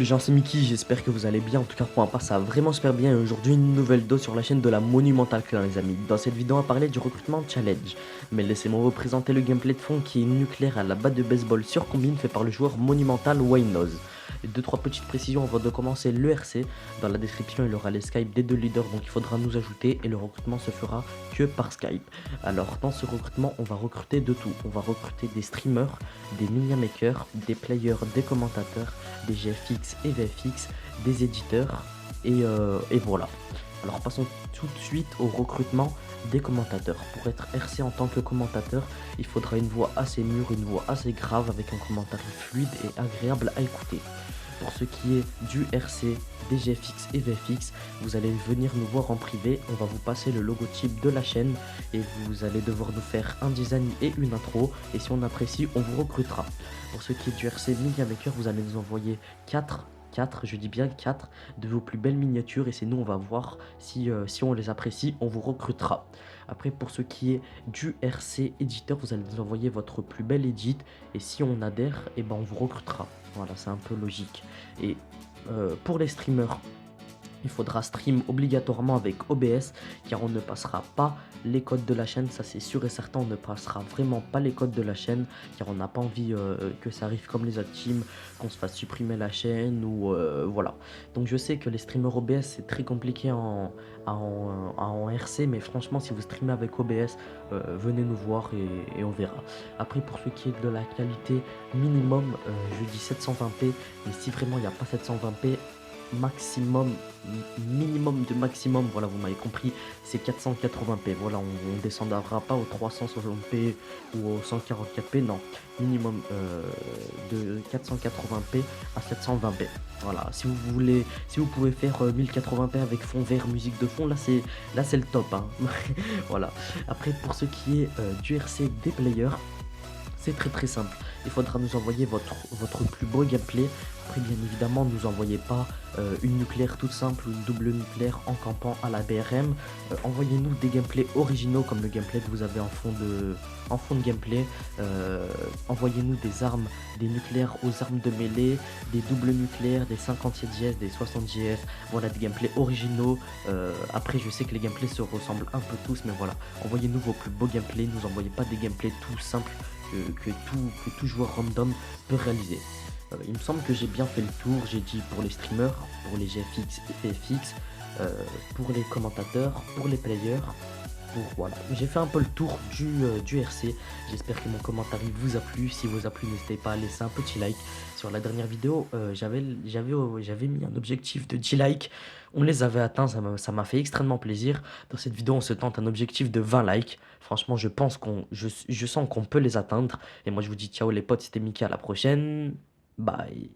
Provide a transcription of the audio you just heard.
les gens, c'est Mickey, j'espère que vous allez bien. En tout cas, pour ma part, ça va vraiment super bien. Et aujourd'hui, une nouvelle dose sur la chaîne de la Monumental Clan, les amis. Dans cette vidéo, on va parler du recrutement challenge. Mais laissez-moi vous présenter le gameplay de fond qui est nucléaire à la batte de baseball sur combine fait par le joueur Monumental Waynoz. Et deux, trois petites précisions avant de commencer l'ERC. Dans la description, il y aura les Skype des deux leaders, donc il faudra nous ajouter. Et le recrutement se fera que par Skype. Alors, dans ce recrutement, on va recruter de tout. On va recruter des streamers, des minion makers, des players, des commentateurs, des GFX et VFX, des éditeurs, et voilà. Alors passons tout de suite au recrutement des commentateurs. Pour être RC en tant que commentateur, il faudra une voix assez mûre, une voix assez grave avec un commentaire fluide et agréable à écouter. Pour ce qui est du RC, des GFX et VFX, vous allez venir nous voir en privé, on va vous passer le logotype de la chaîne et vous allez devoir nous faire un design et une intro, et si on apprécie, on vous recrutera. Pour ce qui est du RC Media Maker, vous allez nous envoyer 4, je dis bien 4 de vos plus belles miniatures, et c'est nous, on va voir si on les apprécie, on vous recrutera. Après, pour ce qui est du RC éditeur, vous allez nous envoyer votre plus belle edit, et si on adhère, et ben on vous recrutera. Voilà, c'est un peu logique. Et pour les streamers, il faudra stream obligatoirement avec OBS, car on ne passera pas les codes de la chaîne, ça c'est sûr et certain, on ne passera vraiment pas les codes de la chaîne, car on n'a pas envie que ça arrive comme les autres teams, qu'on se fasse supprimer la chaîne, ou voilà. Donc je sais que les streamers OBS c'est très compliqué en RC, mais franchement si vous streamez avec OBS, venez nous voir et on verra. Après, pour ce qui est de la qualité minimum, je dis 720p, mais si vraiment il n'y a pas 720p, maximum, minimum de maximum, voilà, vous m'avez compris, c'est 480p. Voilà, on descendra pas au 360p ou au 144p, non, minimum de 480p à 720p. Voilà, si vous voulez, si vous pouvez faire 1080p avec fond vert, musique de fond, là c'est le top, hein. Voilà. Après, pour ce qui est du RC des players, c'est très simple. Il faudra nous envoyer votre plus beau gameplay. Après, bien évidemment, ne nous envoyez pas une nucléaire toute simple ou une double nucléaire en campant à la BRM. Envoyez-nous des gameplays originaux comme le gameplay que vous avez en fond de gameplay. Envoyez-nous des armes, des nucléaires aux armes de mêlée, des doubles nucléaires, des 57 GS, des 60 GS. Voilà, des gameplays originaux. Après, je sais que les gameplays se ressemblent un peu tous, mais voilà. Envoyez-nous vos plus beaux gameplays. Ne nous envoyez pas des gameplays tout simples que tout joueur random peut réaliser. Il me semble que j'ai bien fait le tour, j'ai dit pour les streamers, pour les GFX et VFX, pour les commentateurs, pour les players, voilà. J'ai fait un peu le tour du RC, j'espère que mon commentaire vous a plu. Si vous a plu, n'hésitez pas à laisser un petit like. Sur la dernière vidéo, j'avais mis un objectif de 10 likes, on les avait atteints, ça m'a fait extrêmement plaisir. Dans cette vidéo, on se tente un objectif de 20 likes. Franchement, je sens qu'on peut les atteindre. Et moi, je vous dis ciao les potes, c'était Mickey, à la prochaine. Bye.